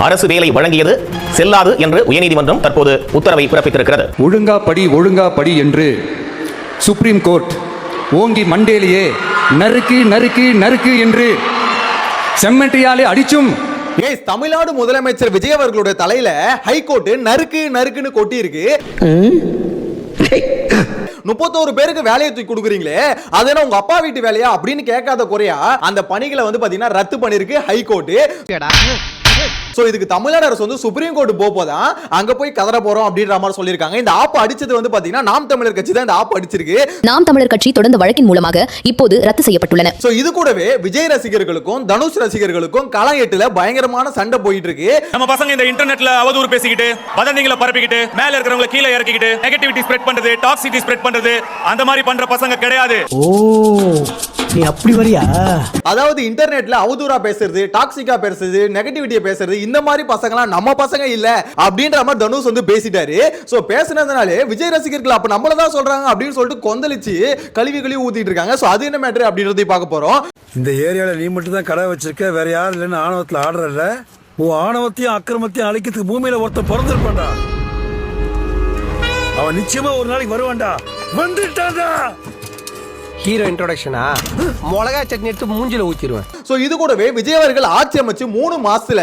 அரசு வேலை வழங்கியது செல்லாது என்று உயர்நீதிமன்றம் தற்போது உத்தரவை பிறப்பித்திருக்கிறது. ஒழுங்கா படி என்று சுப்ரீம் கோர்ட் ஓங்கி மண்டேலியே நறுக்கு நறுக்கு நறுக்கு என்று செம்மட்டியாலே அடிச்சும் தமிழ்நாடு முதலமைச்சர் விஜய் அவர்களுடைய தலையில ஹைகோர்ட் நறுக்கு நறுக்குன்னு கொட்டி இருக்கு. 31 பேருக்கு வேலையை தூக்கி கொடுக்குறீங்களே, அது உங்க அப்பா வீட்டு வேலையா அப்படின்னு கேட்காத குறையா அந்த பணிகளை பாத்தீங்கன்னா ரத்து பண்ணிருக்கு ஹைகோர்ட். சோ இதுக்கு தமிழ்நாடு அரசு சுப்ரீம் கோர்ட் போதான் அங்க போய் கதற போறோம் அப்படின்ற மாதிரி சொல்லிருக்காங்க. இந்த ஆப் அடிச்சது பாத்தீங்கன்னா நாம் தமிழர் கட்சி தான் இந்த ஆப் அடிச்சிருக்கு. நாம் தமிழர் கட்சி தொடர்ந்த வழக்கின் மூலமாக இப்போது ரத்து செய்யப்பட்டுள்ளன. சோ இது கூடவே விஜய் ரசிகர்களுக்கும் தனுஷ் ரசிகர்களுக்கும் களம் எட்டுல பயங்கரமான சண்டை போயிட்டு இருக்கு. நம்ம பசங்க இந்த இன்டர்நெட்ல அவதூறு பேசிக்கிட்டு வதந்திகளை பரப்பிக்கிட்டு மேல இருக்கிறவங்க கீழே இறக்கிக்கிட்டு நெகட்டிவிட்டி ஸ்ப்ரெட் பண்றது, டாக்ஸிசிட்டி ஸ்ப்ரெட் பண்றது, அந்த மாதிரி பண்ற பசங்க கிடையாது. நீ அப்படி வரியா? அதாவது இன்டர்நெட்ல அவதூறா பேசுறது, டாக்ஸிக்கா பேசுறது, நெகட்டிவிட்டியை பேசுறது, இந்த மாதிரி பசங்கலாம் நம்ம பசங்க இல்ல அப்படின்ற மாதிரி தனுஷ் பேசிட்டாரு. சோ பேசினதுனாலே விஜய் ரசிகர்கள் அப்ப நம்மள தான் சொல்றாங்க அப்படின்னு சொல்லிட்டு கொந்தளிச்சு கழுவி ஊத்திட்டு இருக்காங்க. சோ அது என்ன மேட்டர் அப்படின்றதை பார்க்க போறோம். இந்த ஏரியால நீ மட்டும் தான் கடை வச்சிருக்க, வேற யாரும் இல்லைன்னு ஆணவத்துல ஆடுறல. ஆணவத்தையும் அக்கிரமத்தையும் அழிக்கிறதுக்கு பூமியில ஒருத்தன் பிறந்திருப்பான்டா. அவன் நிச்சயமா ஒரு நாளைக்கு வருவான்டா. வந்துட்டான்டா. ஹீரோ இன்ட்ரோடக்ஷனா மிளகா சட்னி எடுத்து மூஞ்சில ஊத்திடுவேன். சோ இது கூடவே விஜய் அவர்கள் ஆட்சி அமைச்சு 3 மாசத்துல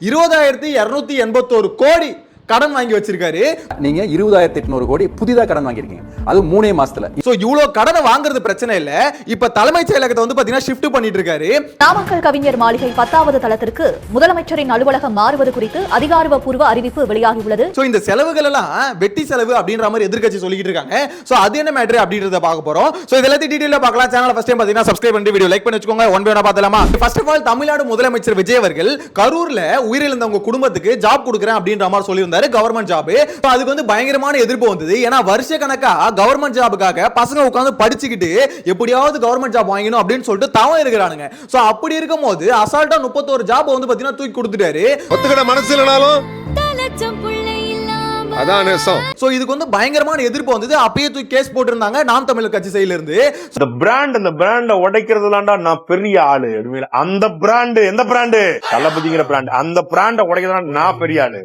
20,281 கோடி கடன் வாங்கி வச்சிருக்காரு. நீங்க 20,800 கோடி புதிதா கடன் வாங்கிருக்கீங்க, அது 3 மாசத்துல. சோ இவ்வளவு கடனை வாங்குறது பிரச்சனை இல்ல, இப்ப தலைமைச் செயலகத்தை பாத்தீங்கன்னா ஷிஃப்ட் பண்ணிட்டு இருக்காரு. நாமக்கல் கவிஞர் மாளிகை 10வது தளத்திற்கு முதலமைச்சரின் அலுவலகம் மாறுவது குறித்து அதிகாரப்பூர்வ அறிவிப்பு வெளியாகியுள்ளது. சோ இந்த செலவுகள் எல்லாம் வெட்டி செலவு அப்படின்ற மாதிரி எதிர்க்கட்சி சொல்லிட்டு இருக்காங்க. சோ அது என்ன மேட்டர் அப்படின்றத பார்க்க போறோம். சோ இதெல்லாம் டீடைலா பார்க்கலாம். சேனலை ஃபர்ஸ்ட் டைம் பாத்தீங்கன்னா சப்ஸ்கிரைப் பண்ணி வீடியோ லைக் பண்ணி வச்சுக்கோங்க. ஒன் பை ஒன்னா பார்த்தலாமா? ஃபர்ஸ்ட் ஆஃப் ஆல் தமிழ்நாடு முதலமைச்சர் விஜய் அவர்கள் கரூர்ல உயிரிழந்தவங்க குடும்பத்துக்கு ஜாப் கொடுக்குறேன் அப்படின்ற மாதிரி சொல்லியிருந்தாரு. கவர்மெண்ட் ஜாப் அதுக்கு பயங்கரமான எதிர்ப்பு வந்தது. ஏன்னா வருஷ கணக்கா கவர்மெண்ட் ஜாபுக்காக பசங்க உட்கார்ந்து படிச்சுக்கிட்டு எப்படியாவது கவர்மெண்ட் ஜாப் வாங்கணும் அப்படின்னு சொல்லிட்டு தவம் இருக்கிறானுங்க. சோ அப்படி இருக்கும்போது அசால்ட்டா 31 ஜாப் பாத்தீங்கன்னா தூக்கி கொடுத்துட்டாரு. ஒத்துக்கிட மனசு இல்லனாலும் அதான் நேசம். சோ இதுக்கு பயங்கரமான எதிர்ப்பு வந்தது. அப்பயே தூக்கி கேஸ் போட்டுருந்தாங்க நாம் தமிழர் கட்சி சைடுல இருந்து. இந்த பிராண்ட உடைக்கிறதுலாண்டா நான் பெரிய ஆளு. அந்த பிராண்ட் எந்த பிராண்ட்? தளபதிங்கிற பிராண்ட். அந்த பிராண்ட உடைக்கிறதுல நான் பெரிய ஆளு.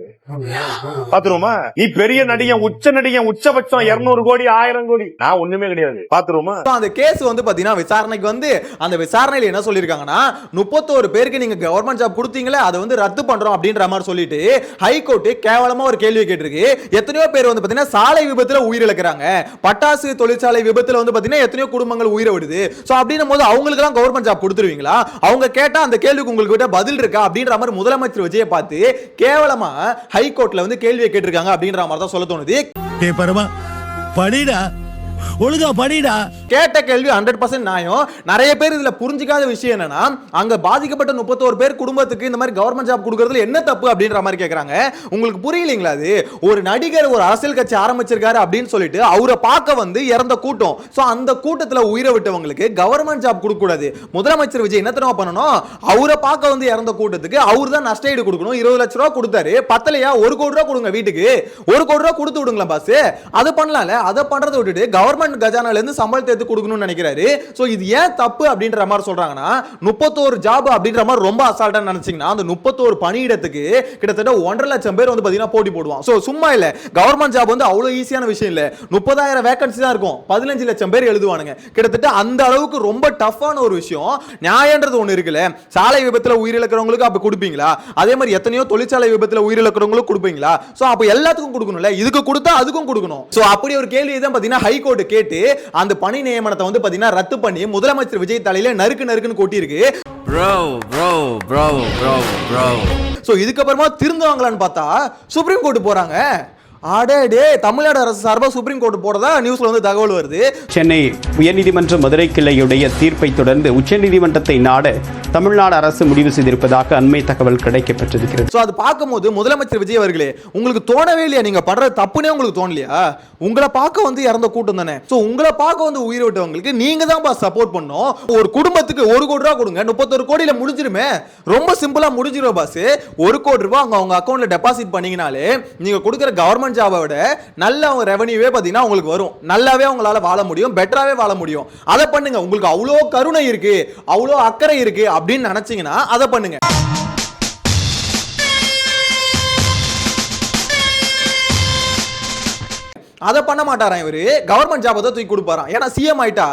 பாத்துருவோமா? நீ பெரிய நடிகன், உச்ச நடிகன், உச்சபட்சம் 200 கோடி 1000 கோடி, நான் ஒண்ணுமே கிடையாது. பாத்துருவோமா? அந்த கேஸ் பாத்தீங்கன்னா விசாரணைக்கு அந்த விசாரணையில என்ன சொல்லிருக்காங்கன்னா 31 பேருக்கு நீங்க கவர்மெண்ட் ஜாப் கொடுத்தீங்களே அதை ரத்து பண்றோம் அப்படின்ற மாதிரி சொல்லிட்டு ஹைகோர்ட் கேவலமா ஒரு கேள்வி கேட்டிருக்கு. எத்தனையோ பேர் பாத்தீங்கன்னா சாலை விபத்துல உயிரிழக்கிறாங்க, பட்டாசு தொழிற்சாலை விபத்துல பாத்தீங்கன்னா எத்தனையோ குடும்பங்கள் உயிரை விடுது. சோ அப்படின்னும் போது அவங்களுக்கு எல்லாம் கவர்மெண்ட் ஜாப் கொடுத்துருவீங்களா? அவங்க கேட்டா அந்த கேள்விக்கு உங்களுக்கு கிட்ட பதில் இருக்கா அப்படின்ற மாதிரி முதலமைச்சர் விஜயை பார்த்து கேவலமா ஹைகோர்ட்ல கேள்வியை கேட்டிருக்காங்க அப்படின்ற மாதிரி தான் சொல்ல தோணுது. படிடா, ஒழுங்கா படிடா. கேட்ட கேள்வி 100% நியாயம். நிறைய பேர் இதுல புரிஞ்சிக்காத விஷயம் என்னன்னா, அங்க பாதிக்கப்பட்ட 31 பேர் குடும்பத்துக்கு இந்த மாதிரி கவர்மெண்ட் ஜாப் கொடுக்கறதுல என்ன தப்பு அப்படின்ற மாதிரி கேக்குறாங்க. உங்களுக்கு புரியலீங்களா? அது ஒரு நடிகர் ஒரு அரசியல் கட்சி ஆரம்பிச்சிருக்காரு அப்படின்னு சொல்லிட்டு அவரை பார்க்க இறந்த கூட்டம். சோ அந்த கூட்டத்துல உயிரை விட்டவங்களுக்கு கவர்மெண்ட் ஜாப் கொடுக்க கூடாது. முதலமைச்சர் விஜய் என்ன தெரியுமா பண்ணணும்? அவரை பார்க்க இறந்த கூட்டத்துக்கு அவர் தான் நஷ்ட ஈடு கொடுக்கணும். 20 லட்சம் ரூபாய் கொடுத்தாரு, பத்தலையா 1 கோடி ரூபாய் கொடுங்க, வீட்டுக்கு 1 கோடி ரூபாய் கொடுத்து விடுங்களா பாஸ். அதை பண்ணலாம்ல. அதை பண்றதை விட்டுட்டு கவர்மெண்ட் கஜானால இருந்து சம்பளத்தை எடுத்து கொடுக்கணும்னு நினைக்கிறாரு. சோ இது ஏன் தப்பு அப்படின்ற மாதிரி சொல்றாங்கன்னா, 31 ஜாப் அப்படின்ற மாதிரி ரொம்ப அசால்ட்டா நினைச்சீங்கன்னா அந்த 31 பணியிடத்துக்கு கிட்டத்தட்ட 1.5 லட்சம் பேர் பாத்தீங்கன்னா போட்டி போடுவான். சோ சும்மா இல்ல, கவர்மெண்ட் ஜாப் அவ்வளவு ஈஸியான விஷயம் இல்ல. 30,000 வேகன்சி தான் இருக்கும், 15 லட்சம் பேர் எழுதுவானுங்க. கிட்டத்தட்ட அந்த அளவுக்கு ரொம்ப டஃப்பான ஒரு விஷயம். நியாயன்றது ஒண்ணு இருக்குல்ல. சாலை விபத்துல உயிரிழக்கிறவங்களுக்கு அப்ப கொடுப்பீங்களா? அதே மாதிரி எத்தனையோ தொழிற்சாலை விபத்துல உயிரிழக்கிறவங்களுக்கு கொடுப்பீங்களா? சோ அப்ப எல்லாத்துக்கும் கொடுக்கணும்ல. இதுக்கு கொடுத்தா அதுக்கும் கொடுக்கணும். சோ அப்படி ஒரு கேள்வி தான் பாத்தீங்கன்னா ஹைகோர்ட் கேட்டு அந்த பணி நியமனத்தை பாத்தீங்கன்னா ரத்து பண்ணி முதலமைச்சர் விஜய் தலையில நறுக்குன்னு கொட்டி இருக்கு. சோ இதுக்கு அப்புறமா திருந்துவாங்களான்னு பார்த்தா சுப்ரீம் கோர்ட் போறாங்க. அடே, தமிழ்நாடு அரசு சார்பா சுப்ரீம் கோர்ட் போறதா நியூஸ்ல தகவல் வருது. சென்னை உயர்நீதிமன்ற மதுரை கிளையுடைய தீர்ப்பை தொடர்ந்து உச்சநீதிமன்றத்தை நாட தமிழ்நாடு அரசு முடிவு செய்திருப்பதாக அண்மை தகவல் கிடைக்கப்பட்டிருக்கிறது. சோ அது பார்க்கும்போது முதலமைச்சர் விஜய் அவர்களே, உங்களுக்கு தோணவே இல்லையா நீங்க பண்ற தப்புனே உங்களுக்கு தோணலையா? உங்களை பார்க்க இறந்த கூட்டம் தானே. சோ உங்களை பார்க்க உயிரை விட்டவங்களுக்கு நீங்க தான் சப்போர்ட் பண்ணணும். ஒரு குடும்பத்துக்கு 1 கோடி ரூபாய் கொடுங்க, 31 கோடியில முடிஞ்சிருமே. ரொம்ப சிம்பிளா முடிஞ்சிரும் பாஸ். 1 கோடி ரூபாய் அவங்க அக்கவுண்ட்ல டெபாசிட் பண்ணீங்கனாலே நீங்க கொடுக்கிற கவர்மெண்ட் ஜாபை விட நல்ல ரெவென்யூவே பாத்தீங்கன்னா உங்களுக்கு வரும். நல்லாவே உங்களால வாழ முடியும், பெட்டராவே வாழ முடியும். அதை பண்ணுங்க. உங்களுக்கு அவ்வளோ கருணை இருக்கு, அவ்வளோ அக்கறை இருக்கு அப்படின்னு நினைச்சீங்கன்னா அதை பண்ணுங்க. அதை பண்ண மாட்டாராம் இவரு. கவர்மெண்ட் ஜாப் தான் தூக்கி கொடுப்பாராம். ஏன்னா சிஎம் ஆயிட்டா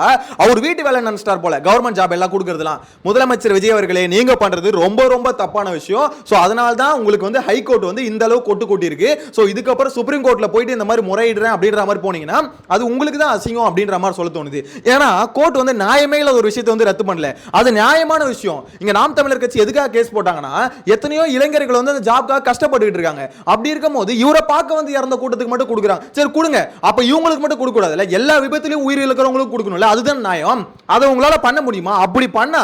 அவர் வீட்டு வேலை நினைச்சிட்டார் போல. கவர்மெண்ட் ஜாப் எல்லாம் கொடுக்கறதுலாம் முதலமைச்சர் விஜய் அவர்களே நீங்க பண்றது ரொம்ப ரொம்ப தப்பான விஷயம். சோ அதனால தான் உங்களுக்கு வந்து ஹைகோர்ட் வந்து இந்த அளவு கொட்டு கொட்டி இருக்கு. சோ இதுக்கப்புறம் சுப்ரீம் கோர்ட்ல போயிட்டு இந்த மாதிரி முறையிடுறேன் அப்படின்ற மாதிரி போனீங்கன்னா அது உங்களுக்கு தான் அசிங்கம் அப்படின்ற மாதிரி சொல்ல தோணுது. ஏன்னா கோர்ட் வந்து நியாயமே இல்லாத ஒரு விஷயத்தை வந்து ரத்து பண்ணல. அது நியாயமான விஷயம். இங்க நாம் தமிழர் கட்சி எதுக்காக கேஸ் போட்டாங்கன்னா எத்தனையோ இளைஞர்கள் வந்து அந்த ஜாப்காக கஷ்டப்பட்டுட்டு இருக்காங்க. அப்படி இருக்கும்போது இவரை பார்க்க வந்து இறந்த கூட்டத்துக்கு மட்டும் கொடுக்குறாங்க. சரி கொடுங்க, அப்ப இவங்களுக்கு மட்டும் கொடுக்க கூடாதுல்ல, எல்லா விபத்திலையும் உயிர் இழக்கிறவங்களுக்கு கொடுக்கணும்ல, அதுதான் நியாயம். அதை உங்களால பண்ண முடியுமா? அப்படி பண்ணா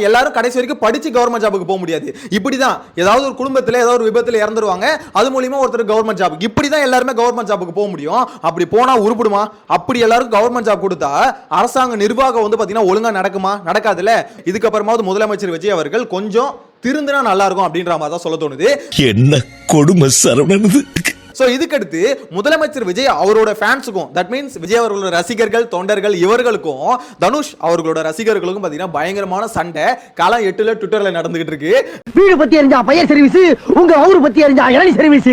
எல்லாரும் கடைசி வரைக்கும் படிச்சு கவர்மெண்ட் ஜாபுக்கு போக முடியாது. இப்படிதான் ஏதாவது ஒரு குடும்பத்துல ஏதாவது ஒரு விபத்துல இறந்துருவாங்க, அது மூலமா ஒருத்தர் கவர்மெண்ட் ஜாப், இப்படிதான் எல்லாருமே கவர்மெண்ட் ஜாபுக்கு போக முடியும். அப்படி போனா உருப்படுமா? அப்படி எல்லாருக்கும் கவர்மெண்ட் ஜாப் கொடுத்தா அரசாங்க நிர்வாகம் வந்து பாத்தீங்கன்னா ஒழுங்கா நடக்குமா? நடக்காதுல்ல. இதுக்கப்புறமாவது முதலமைச்சர் விஜய் அவர்கள் கொஞ்சம் திருந்தினா நல்லா இருக்கும் அப்படின்ற மாதிரி தான் சொல்ல தோணுது. என்ன கொடுமை சரவணன். சோ இதுக்கடுத்து முதலமைச்சர் விஜய் அவரோட ஃபேன்ஸுக்கும், தட் மீன்ஸ் விஜய் அவர்களோட ரசிகர்கள் தொண்டர்கள் இவர்களுக்கும் தனுஷ் அவர்களோட ரசிகர்களுக்கும் பாத்தீங்கன்னா பயங்கரமான சண்டை காலம் 8ல ட்விட்டர்ல நடந்துகிட்டு இருக்கு. வீடு பத்தி அறிஞ்சா பையன் சர்வீஸ், உங்க ஊரு பத்தி அறிஞ்சா இளநீ சர்வீஸ்.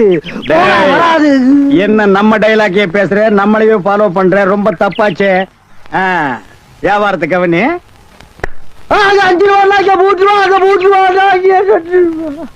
என்ன நம்ம டைலாக்கே பேசுற, நம்மளையே ஃபாலோ பண்ற, ரொம்ப தப்பாச்சே. வியாபாரத்துக்கு அவனே 5 ரூபா போட்டுருவாங்க.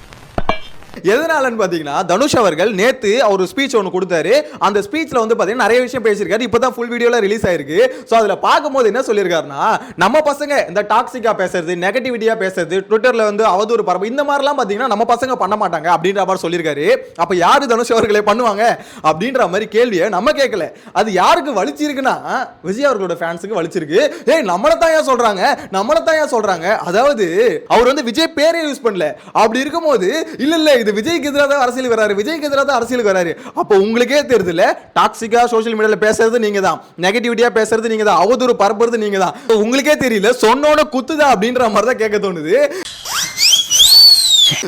எதனாலன்னு பாத்தீங்கன்னா தனுஷ் அவர்கள் நேத்து அவர் ஸ்பீச் ஒன்னு கொடுத்தாரு. அந்த ஸ்பீச்ல வந்து பாத்தீங்கன்னா நிறைய விஷயம் பேசியிருக்காரு. இப்பதான் ஃபுல் வீடியோல ரிலீஸ் ஆயிருக்கு. சோ அதுல பாக்கும்போது என்ன சொல்லியிருக்காருன்னா, நம்ம பசங்க இந்த டாக்ஸிக்கா பேசுறது, நெகட்டிவிட்டியா பேசுறது, ட்விட்டர்ல வந்து அவதூறு பரப்பு, இந்த மாதிரிலாம் பாத்தீங்கன்னா நம்ம பசங்க பண்ண மாட்டாங்க அப்படின்ற மாதிரி சொல்லியிருக்காரு. அப்ப யாரு தனுஷ் அவர்களே பண்ணுவாங்க அப்படின்ற மாதிரி கேள்வியை நம்ம கேட்கல. அது யாருக்கு வலிச்சிருக்குன்னா விஜய் அவர்களோட ஃபேன்ஸுக்கு வலிச்சிருக்கு. ஏய் நம்மளத்தான் ஏன் சொல்றாங்க, நம்மளத்தான் ஏன் சொல்றாங்க, அதாவது அவர் வந்து விஜய் பேரே யூஸ் பண்ணல. அப்படி இருக்கும்போது இல்ல இது விஜய்க்கு எதிராக தான் அரசியலுக்கு வராரு, விஜய்க்கு எதிராக தான் அரசியலுக்கு வராரு. அப்போ உங்களுக்கே தெரியுதுல, டாக்ஸிக்கா சோஷியல் மீடியால பேசுறது நீங்க தான், நெகட்டிவிட்டியா பேசுறது நீங்க தான், அவதூறு பரப்புறது நீங்க தான். உங்களுக்கே தெரியல, சொன்னோட குத்துதா அப்படின்ற மாதிரி தான் கேட்க தோணுது.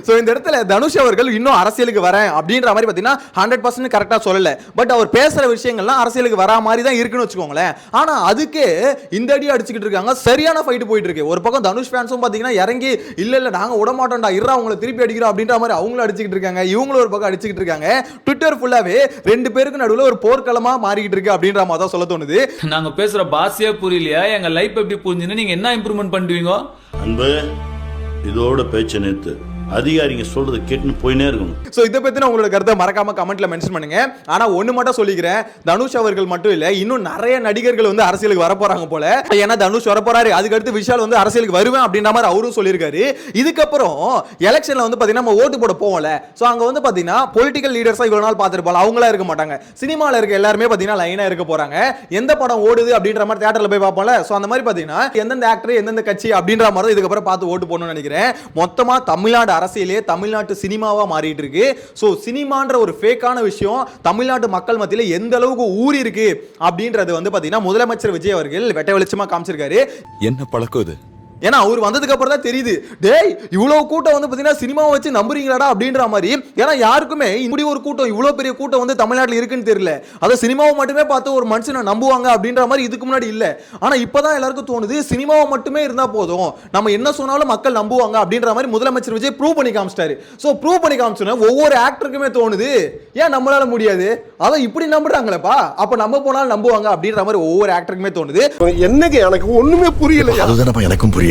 சோ இந்த இடத்துல தனுஷ் அவர்கள் இன்னும் அரசியலுக்கு வரேன் அப்படின்ற மாதிரி பாத்தீங்கன்னா 100% கரெக்டா சொல்லல. பட் அவர் பேசுற விஷயங்கள்லாம் அரசியலுக்கு வரா மாதிரி தான் இருக்குன்னு வச்சுக்கோங்களேன். ஆனா அதுக்கே இந்த அடி அடிச்சுக்கிட்டு இருக்காங்க. சரியான ஃபைட் போயிட்டு இருக்கு. ஒரு பக்கம் தனுஷ் ஃபேன்ஸும் பாத்தீங்கன்னா இறங்கி இல்ல நாங்க விட மாட்டோம்டா, இருறா அவங்களை திருப்பி அடிக்கிறோம் அப்படின்ற மாதிரி அவங்களும் அடிச்சுக்கிட்டு இருக்காங்க. இவங்களும் ஒரு பக்கம் அடிச்சுக்கிட்டு இருக்காங்க. ட்விட்டர் ஃபுல்லாவே ரெண்டு பேருக்கு நடுவுல ஒரு போர்க்களமா மாறிக்கிட்டு இருக்கு அப்படின்ற மாதிரி தான் சொல்ல தோணுது. நாங்க பேசுற பாஷையே புரியலையா, எங்க லைஃப் எப்படி புரிஞ்சுன்னு நீங்க என்ன இம்ப்ரூவ்மெண்ட் பண்ணுவீங்க? அன்பு இதோட பேச்சு நேத்து அதிகாரிங்க சொல்றது கேட்டுன்னு போயினே இருக்கணும். சோ இத பத்தின உங்களோட கருத்தை மறக்காம கமெண்ட்ல மென்ஷன் பண்ணுங்க. ஆனா ஒண்ணு மட்டும் சொல்லிக்கிறேன், தனுஷ் அவர்கள் மட்டும் இல்ல, இன்னும் நிறைய நடிகர்கள் வந்து அரசியலுக்கு வர போறாங்க போல. ஏன்னா தனுஷ் வர போறாரு, அதுக்கு அடுத்து விஷால் வந்து அரசியலுக்கு வருவேன் அப்படின்ற மாதிரி அவரும் சொல்லியிருக்காரு. இதுக்கப்புறம் எலெக்ஷன்ல வந்து பாத்தீங்கன்னா நம்ம ஓட்டு போட போவோம்ல, சோ அங்க வந்து பாத்தீங்கன்னா பொலிட்டிக்கல் லீடர்ஸா இவ்வளவு நாள் பார்த்திருப்பாங்க, அவங்களா இருக்க மாட்டாங்க. சினிமால இருக்க எல்லாருமே பாத்தீங்கன்னா லைனா இருக்க போறாங்க. எந்த படம் ஓடுது அப்படின்ற மாதிரி தியேட்டர்ல போய் பார்ப்போம்ல, சோ அந்த மாதிரி பாத்தீங்கன்னா எந்தெந்த ஆக்டர் எந்தெந்த கட்சி அப்படின்ற மாதிரி இதுக்கப்புறம் பார்த்து ஓட்டு போடணும்னு நினைக்கிறேன். மொத்தமா தமிழ்நாடு அரசியலே தமிழ்நாட்டு சினிமாவா மாறிட்டு இருக்கு. சோ சினிமான்ற ஒரு ஃபேக்கான விஷயம் தமிழ்நாட்டு மக்கள் மத்தியில எந்த அளவுக்கு ஊறி இருக்கு அப்படின்றது வந்து பாத்தீங்கன்னா முதலமைச்சர் விஜய் அவர்கள் வெட்ட வெளிச்சமா காமிச்சிருக்காரு. என்ன பழக்கம் இது? ஏன்னா அவர் வந்ததுக்கு அப்புறம் தான் தெரியுது, டேய் இவ்வளவு கூட்டம் வந்து பாத்தீங்கன்னா சினிமாவை வச்சு நம்புறீங்களாடா அப்படின்ற மாதிரி. ஏன்னா யாருக்குமே இப்படி ஒரு கூட்டம், இவ்வளவு பெரிய கூட்டம் வந்து தமிழ்நாட்டில் இருக்குன்னு தெரியல. அதை சினிமாவை மட்டுமே பார்த்து ஒரு மனுஷனை நம்புவாங்க அப்படின்ற மாதிரி இதுக்கு முன்னாடி இல்ல. ஆனா இப்பதான் எல்லாருக்கும் தோணுது சினிமாவை மட்டுமே இருந்தா போதும், நம்ம என்ன சொன்னாலும் மக்கள் நம்புவாங்க அப்படின்ற மாதிரி முதலமைச்சர் விஜய் ப்ரூவ் பண்ணி காமிச்சிட்டாரு. சோ ப்ரூவ் பண்ணி காமிச்சோன்னா ஒவ்வொரு ஆக்டருக்குமே தோணுது, ஏன் நம்மளால முடியாது, அதை இப்படி நம்புறாங்களேப்பா, அப்ப நம்ம போனாலும் நம்புவாங்க அப்படின்ற மாதிரி ஒவ்வொரு ஆக்டருக்குமே தோணுது. என்னங்க எனக்கு ஒண்ணுமே புரியல. அதுதானப்பா எனக்கும் புரியல.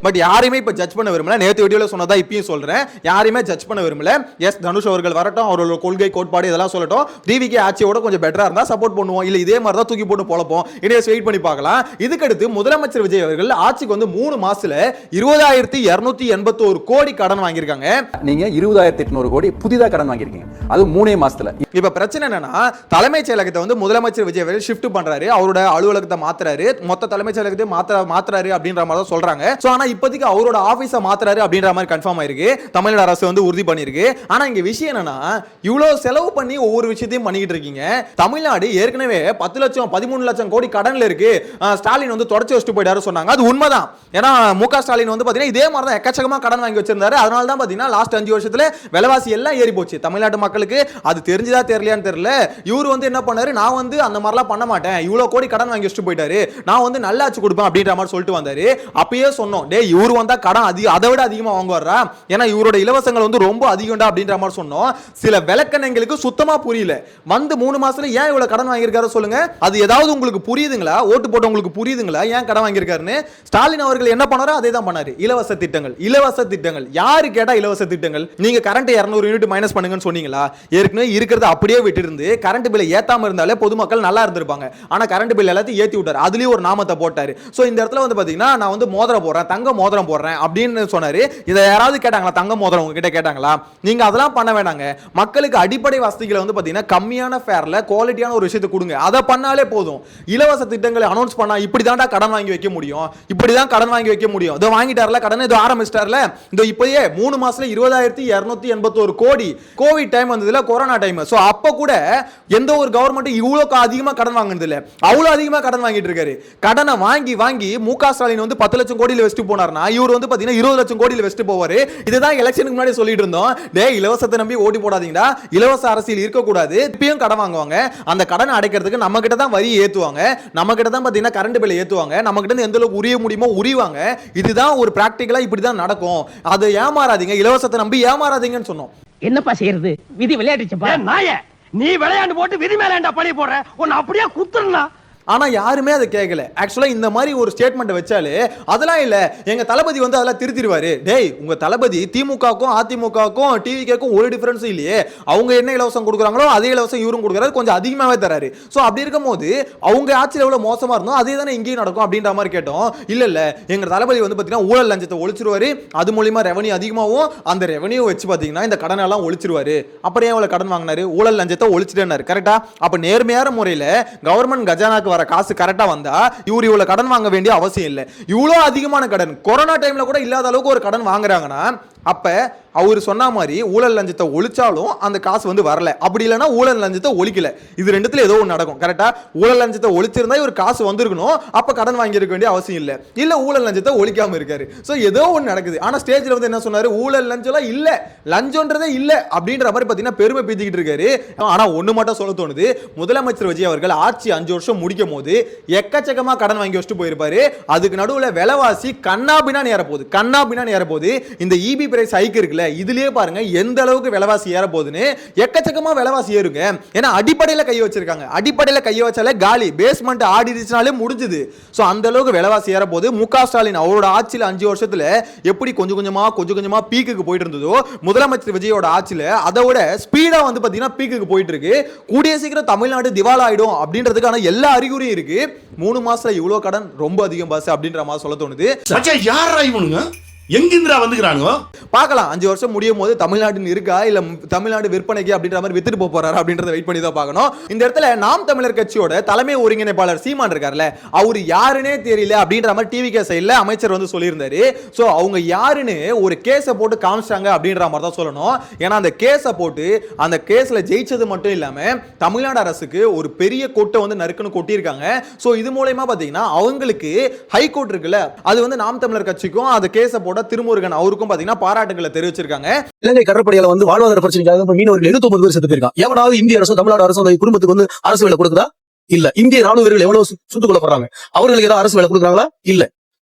பட் யாரையுமே இப்ப ஜட்ஜ் பண்ண விரும்பல. நேத்து வீடியோல சொன்னதா இப்பயும் சொல்றேன், யாரையுமே ஜட்ஜ் பண்ண விரும்பல. எஸ் தனுஷ் அவர்கள் வரட்டும், அவரோட கொள்கை கோட்பாடு இதெல்லாம் சொல்லட்டும். டிவிகே ஆட்சியோட கொஞ்சம் பெட்டரா இருந்தா சப்போர்ட் பண்ணுவோம், இல்ல இதே மாதிரி தான் தூக்கி போட்டு போலப்போம். இனியே வெயிட் பண்ணி பார்க்கலாம். இதுக்கடுத்து முதலமைச்சர் விஜய் அவர்கள் ஆட்சிக்கு வந்து 3 மாசத்துல 20,281 கோடி கடன் வாங்கியிருக்காங்க. நீங்க 20,800 கோடி புதிதா கடன் வாங்கியிருக்கீங்க, அது 3 மாசத்துல. இப்ப பிரச்சனை என்னன்னா, தலைமைச் செயலகத்தை வந்து முதலமைச்சர் விஜய் அவர்கள் ஷிஃப்ட் பண்றாரு, அவரோட அலுவலகத்தை மாத்துறாரு, மொத்த தலைமைச் செயலகத்தை மாத்துறாரு அப்படின்ற மாதிரி தான் சொல்றாங்க. சோ ஆனா இப்போதைக்கு அவரோட ஆபீஸை மாத்துறாரு அப்படின்ற மாதிரி கன்ஃபார்ம் ஆயிருக்கு, தமிழ்நாடு அரசு வந்து உறுதி பண்ணிருக்கு. ஆனா இங்க விஷயம் என்னன்னா, இவ்வளவு செலவு பண்ணி ஒவ்வொரு விஷயத்தையும் பண்ணிக்கிட்டு இருக்கீங்க. தமிழ்நாடு ஏற்கனவே 10 லட்சம் 13 லட்சம் கோடி கடன்ல இருக்கு. ஸ்டாலின் வந்து தொடச்சு வச்சுட்டு போயிட்டாரு சொன்னாங்க, அது உண்மைதான். ஏன்னா முக ஸ்டாலின் வந்து பாத்தீங்கன்னா இதே மாதிரி தான் எக்கச்சக்கமா கடன் வாங்கி வச்சிருந்தாரு. அதனால தான் பாத்தீங்கன்னா லாஸ்ட் 5 வருஷத்துல விலைவாசி எல்லாம் ஏறி போச்சு தமிழ்நாட்டு மக்களுக்கு. அது தெரிஞ்சுதா தெரியலையான்னு தெரியல. இவரு வந்து என்ன பண்ணாரு, நான் வந்து அந்த மாதிரிலாம் பண்ண மாட்டேன், இவ்வளவு கோடி கடன் வாங்கி வச்சுட்டு போயிட்டாரு, நான் வந்து நல்லாச்சு கொடுப்பேன் அப்படின்ற மாதிரி சொல்லிட்டு வந்தாரு. அப்பயே சொன்னோம், டே இவரு வந்தா கடன் அதை விட அதிகமா வாங்குவாரா, ஏன்னா இவரோட இலவசங்கள் வந்து ரொம்ப அதிகம்டா அப்படின்ற மாதிரி சொன்னோம். சில விளக்கணைங்களுக்கு சுத்தமா புரியல. வந்து 3 மாசத்துல ஏன் இவ்வளவு கடன் வாங்கியிருக்காரு சொல்லுங்க. அது ஏதாவது உங்களுக்கு புரியுதுங்களா? ஓட்டு போட்டு உங்களுக்கு புரியுதுங்களா ஏன் கடன் வாங்கியிருக்காருன்னு? ஸ்டாலின் அவர்கள் என்ன பண்ணாரோ அதே தான் பண்ணாரு. இலவச திட்டங்கள் யாரு கேட்டா இலவச திட்டங்கள்? நீங்க கரண்ட் 200 யூனிட் மைனஸ் பண்ணுங்கன்னு சொன்னீங்களா? ஏற்கனவே இருக்கிறத அப்படியே விட்டு கரண்ட் பில்லை ஏத்தாம இருந்தாலே பொதுமக்கள் நல்லா இருந்திருப்பாங்க. ஆனா கரண்ட் பில் எல்லாத்தையும் ஏத்தி விட்டாரு. அதுலயும் ஒரு நாமத்தை போட்டாரு. சோ இந்த இடத்துல வந்து பாத்தீங்கன்னா நான் வந்து மோதிரம் போடுறேன், தங்க மோதிரம் போடுறேன் அப்படின்னு சொன்னாரு. இதை யாராவது கேட்டாங்களா? தங்க மோதிரம் உங்ககிட்ட கேட்டாங்களா? நீங்க அதெல்லாம் பண்ண வேணாங்க. மக்களுக்கு அடிப்படை வசதிகளை வந்து பாத்தீங்கன்னா கம்மியான ஃபேர்ல குவாலிட்டியான ஒரு விஷயத்தை கொடுங்க. அதை பண்ணாலே போதும். இலவச திட்டங்களை அனௌன்ஸ் பண்ணா இப்படிதான்டா கடன் வாங்கி வைக்க முடியும், இப்படிதான் கடன் வாங்கி வைக்க முடியும். இதோ வாங்கிட்டார்ல கடன், இதோ ஆரம்பிச்சிட்டார்ல. இந்த இப்போயே 3 மாசத்துல 20,281 கோடி. கோவிட் டைம் வந்ததுல, கொரோனா டைம். சோ அப்ப கூட எந்த ஒரு கவர்மெண்ட் இவ்வளவு அதிகமா கடன் வாங்குனது இல்ல. அவ்வளவு அதிகமா கடன் வாங்கிட்டு இருக்காரு. கடனை வாங்கி வாங்கி மு.க. ஸ்டாலின் வந்து 10 லட்சம் கோடியில வெஸ்ட் போனார்னா இவர் வந்து பாத்தீங்கன்னா 20 லட்சம் கோடியில வெஸ்ட் போவாரு. இதுதான் எலெக்ஷனுக்கு முன்னாடி சொல்லிட்டு இருந்தோம். டேய் இலவசத்தை நம்பி ஓடி போடாதீங்கடா, இலவச அரசியல் இருக்க கூடாது. இப்பயும் கடன் வாங்குவாங்க. அந்த கடனை அடைக்கிறதுக்கு நம்ம கிட்ட தான் வரி ஏத்துவாங்க, நம்ம கிட்ட தான் பாத்தீங்கன்னா கரண்ட் பில் ஏத்துவாங்க, நம்ம கிட்ட இருந்து எந்த அளவுக்கு உரிய முடியுமோ உரிவாங்க. இதுதான் ஒரு பிராக்டிகலா இப்படிதான் நடக்கும். அது ஏமாறாதீங்க, இலவசத்தை நம்பி ஏமாறாதீங்கன்னு சொன்னோம். என்னப்பா செய்யறது? விதி விளையாடுச்சுப்பா. நாயே, நீ விளையாண்டு போட்டு விதி மேலேண்டா பழி போடுற, உன்னை அப்படியே குத்துறா. ஆனா யாருமே அதை கேட்கல. ஆக்சுவலா இந்த மாதிரி ஒரு ஸ்டேட்மெண்ட் வச்சாலே அதெல்லாம் இல்ல, எங்க தளபதி வந்து அதெல்லாம் திருத்திடுவாரு. டேய் உங்க தளபதி திமுகவுக்கும் அதிமுகவுக்கும் டிவிக்கும் ஒரு டிஃபரன்ஸும் இல்லையே. அவங்க என்ன இலவசம் கொடுக்குறாங்களோ அதே இலவசம் இவரும் கொடுக்குறாரு, கொஞ்சம் அதிகமாவே தராரு. சோ அப்படி இருக்கும்போது அவங்க ஆட்சியில் எவ்வளவு மோசமா இருந்தோம் அதே தானே இங்கேயும் நடக்கும் அப்படின்ற மாதிரி கேட்டோம். இல்ல எங்க தளபதி வந்து பாத்தீங்கன்னா ஊழல் லஞ்சத்தை ஒழிச்சிருவாரு, அது மூலியமா ரெவன்யூ அதிகமாகும், அந்த ரெவன்யூ வச்சு பாத்தீங்கன்னா இந்த கடனை எல்லாம் ஒழிச்சிருவாரு. அப்புறம் ஏன் கடன் வாங்கினாரு? ஊழல் லஞ்சத்தை ஒழிச்சிட்டேன்னாரு. கரெக்டா? அப்ப நேர்மையான முறையில கவர்மெண்ட் கஜானாக்கு வர காசு கரெக்டா வந்தா இவரு இவ்வளவு கடன் வாங்க வேண்டிய அவசியம் இல்லை. இவ்வளவு அதிகமான கடன் கொரோனா டைம்ல கூட இல்லாத அளவுக்கு ஒரு கடன் வாங்குறாங்கன்னா அப்ப அவர் சொன்ன மாதிரி ஊழல் லஞ்சத்தை ஒழிச்சாலும் அந்த காசு வந்து வரல. அப்படி இல்லைன்னா ஊழல் லஞ்சத்தை ஒழிக்கல. இது ரெண்டுத்துல ஏதோ ஒன்று நடக்கும். கரெக்டா? ஊழல் லஞ்சத்தை ஒழிச்சிருந்தா இவர் காசு வந்திருக்கணும், அப்ப கடன் வாங்கி இருக்க வேண்டிய அவசியம் இல்லை. இல்ல ஊழல் லஞ்சத்தை ஒழிக்காம இருக்காரு. சோ ஏதோ ஒன்று நடக்குது. ஆனா ஸ்டேஜ்ல வந்து என்ன சொன்னாரு? ஊழல் லஞ்சம் இல்ல, லஞ்சம்ன்றதே இல்ல அப்படின்ற மாதிரி பாத்தீங்கன்னா பெருமை பீத்திக்கிட்டு இருக்காரு. ஆனா ஒண்ணு மட்டும் சொல்ல தோணுது, முதலமைச்சர் விஜய் அவர்கள் ஆட்சி 5 வருஷம் முடிக்கும் போது எக்கச்சக்கமா கடன் வாங்கி வச்சுட்டு போயிருப்பாரு. அதுக்கு நடுவுல விலைவாசி கண்ணாபின்னான்னு ஏறப்போகுது. இந்த இபி பிரைஸ் ஹைக் இருக்குல்ல, இதுலயே பாருங்க எந்த அளவுக்கு விலைவாசி ஏற போகுதுன்னு. எக்கச்சக்கமா விலைவாசி ஏறுங்க. ஏன்னா அடிப்படையில கை வச்சிருக்காங்க. அடிப்படையில கை வச்சாலே காலி, பேஸ்மெண்ட் ஆடிடுச்சுனாலே முடிஞ்சுது. சோ அந்த அளவுக்கு விலைவாசி ஏற போகுது. மு.க. ஸ்டாலின் அவரோட ஆட்சியில் 5 வருஷத்துல எப்படி கொஞ்சம் கொஞ்சமா பீக்குக்கு போயிட்டு இருந்ததோ, முதலமைச்சர் விஜயோட ஆட்சியில அதை விட ஸ்பீடா வந்து பாத்தீங்கன்னா பீக்குக்கு போயிட்டு இருக்கு. கூடிய சீக்கிரம் தமிழ்நாடு திவால் ஆயிடும் அப்படின்றதுக்கான எல்லா அறிகுறியும் இருக்கு. 3 மாசத்துல இவ்வளவு கடன் ரொம்ப அதிகம் பாஸ் அப்படின்ற மாதிரி சொல்ல தோணுது. யாரா இவனுங்க? எங்கிந்திரா வந்துக்கிறானுங்க? பார்க்கலாம் 5 வருஷம் முடியும் போது தமிழ்நாட்டின் இருக்கா இல்ல தமிழ்நாடு விற்பனைக்கு அப்படின்ற மாதிரி வித்துட்டு போறாரு அப்படின்றத வெயிட் பண்ணி தான் பார்க்கணும். இந்த இடத்துல நாம் தமிழர் கட்சியோட தலைமை ஒருங்கிணைப்பாளர் சீமான் இருக்கார்ல, அவர் யாருன்னே தெரியல அப்படின்ற மாதிரி டிவிகே சைடுல அமைச்சர் வந்து சொல்லியிருந்தாரு. சோ அவங்க யாருன்னு ஒரு கேஸை போட்டு காமிச்சாங்க அப்படின்ற மாதிரி தான் சொல்லணும். ஏன்னா அந்த கேஸை போட்டு அந்த கேஸ்ல ஜெயிச்சது மட்டும் இல்லாம தமிழ்நாடு அரசுக்கு ஒரு பெரிய கொட்டை வந்து நறுக்குன்னு கொட்டியிருக்காங்க. சோ இது மூலமா பாத்தீங்கன்னா அவங்களுக்கு ஹைகோர்ட் இருக்குல்ல, அது வந்து நாம் தமிழர் கட்சிக்கும் அந்த கேஸை போட்டு திருமுருகன் அவருக்கும் பாத்தீங்கன்னா பாராட்டுகளை தெரிவிச்சிருக்காங்க. இலங்கை கடற்படையில வந்து வாழ்வாதார பிரச்சனைக்காக மீனவர்கள் 79 பேர் செத்து போயிருக்காங்க. எவனாவது இந்திய அரசு தமிழ்நாடு அரசு அந்த குடும்பத்துக்கு வந்து அரசு வேலை கொடுக்குதா? இல்ல. இந்திய ராணுவ வீரர்கள் எவ்வளவு சுட்டுக் கொல்லப்படுறாங்க, அவர்களுக்கு ஏதாவது அரசு வேலை கொடுக்குறாங்களா? இல்ல.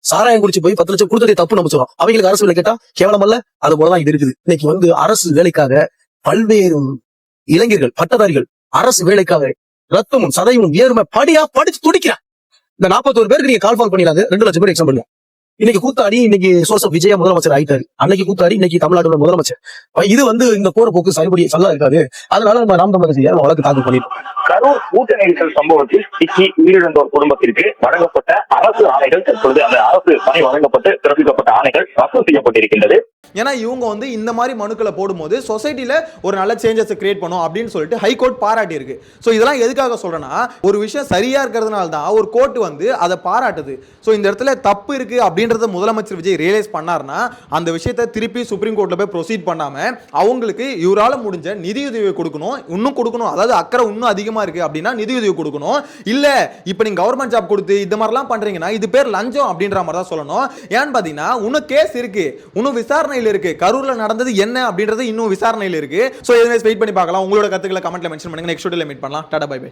சாராயம் குடிச்சு போய் 10 லட்சம் கொடுத்ததே தப்பு நம்ம சொல்றோம், அவங்களுக்கு அரசு வேலை கேட்டா கேவலம் அல்ல? அது போலதான் இது இருக்குது. இன்னைக்கு வந்து அரசு வேலைக்காக பல்வேறு இளைஞர்கள் பட்டதாரிகள் அரசு வேலைக்காக ரத்தமும் சதையும் வேறுமை படியா படிச்சு துடிக்கிறான். இந்த 41 பேருக்கு நீங்க கால் ஃபால் பண்ணிடாது, 2 லட்சம் பேர் எக்ஸாம் பண்ணுங்க. இன்னைக்கு கூத்தாடி இன்னைக்கு சோசப் விஜயா முதலமைச்சர் ஆயிட்டாரு, அன்னைக்கு கூத்தாடி இன்னைக்கு தமிழ்நாடு முதலமைச்சர். இது வந்து இந்த போற போக்கு சரிபடி நல்லா இருக்காது. அதனால நம்ம நாம் தமிழர் வழக்கு தாக்கல் பண்ணிருக்கோம். கரூர் கூட்ட நெரிசல் சம்பவத்தில் சிக்கி உயிரிழந்தோர் குடும்பத்திற்கு வழங்கப்பட்ட அரசு ஆணைகள் தற்பொழுது அந்த அரசு பணி வழங்கப்பட்டு பிறப்பிக்கப்பட்ட ஆணைகள் ரத்து செய்யப்பட்டிருக்கின்றது. ஏன்னா இவங்க வந்து இந்த மாதிரி மனுக்களை போடும்போது சொசைட்டில ஒரு நல்ல சேஞ்சஸ் கிரியேட் பண்ணும் அப்படின்னு சொல்லிட்டு ஹைகோர்ட் பாராட்டி இருக்கு. சோ இதெல்லாம் எதுக்காக சொல்றேன்னா, ஒரு விஷயம் சரியா இருக்கிறதுனால தான் ஒரு கோர்ட் வந்து அதை பாராட்டுது. சோ இந்த இடத்துல தப்பு இருக்கு அப்படின்றத முதலமைச்சர் விஜய் ரியலைஸ் பண்ணார்னா அந்த விஷயத்தை திருப்பி சுப்ரீம் கோர்ட்ல போய் ப்ரொசீட் பண்ணாம அவங்களுக்கு இவரால முடிஞ்ச நிதியுதவி கொடுக்கணும், இன்னும் கொடுக்கணும். அதாவது அக்கறை இன்னும் அதிகமா இருக்கு அப்படின்னா நிதியுதவி கொடுக்கணும். இல்ல இப்ப நீங்க கவர்மெண்ட் ஜாப் கொடுத்து இந்த மாதிரிலாம் பண்றீங்கன்னா இது பேர் லஞ்சம் அப்படின்ற மாதிரி தான் சொல்லணும். ஏன்னு பாத்தீங்கன்னா இன்னும் கேஸ் இருக்கு, இன்னும் விசாரணையில் இருக்கு. கரூர்ல நடந்தது என்ன அப்படின்றது இன்னும் விசாரணையில் இருக்கு. சோ வெயிட் பண்ணி பார்க்கலாம். உங்களோட கருத்துக்களை கமெண்ட்ல மென்ஷன் பண்ணுங்க. நெக்ஸ்ட் வீடியோல மீட் பண்ணலாம். Tata bye by.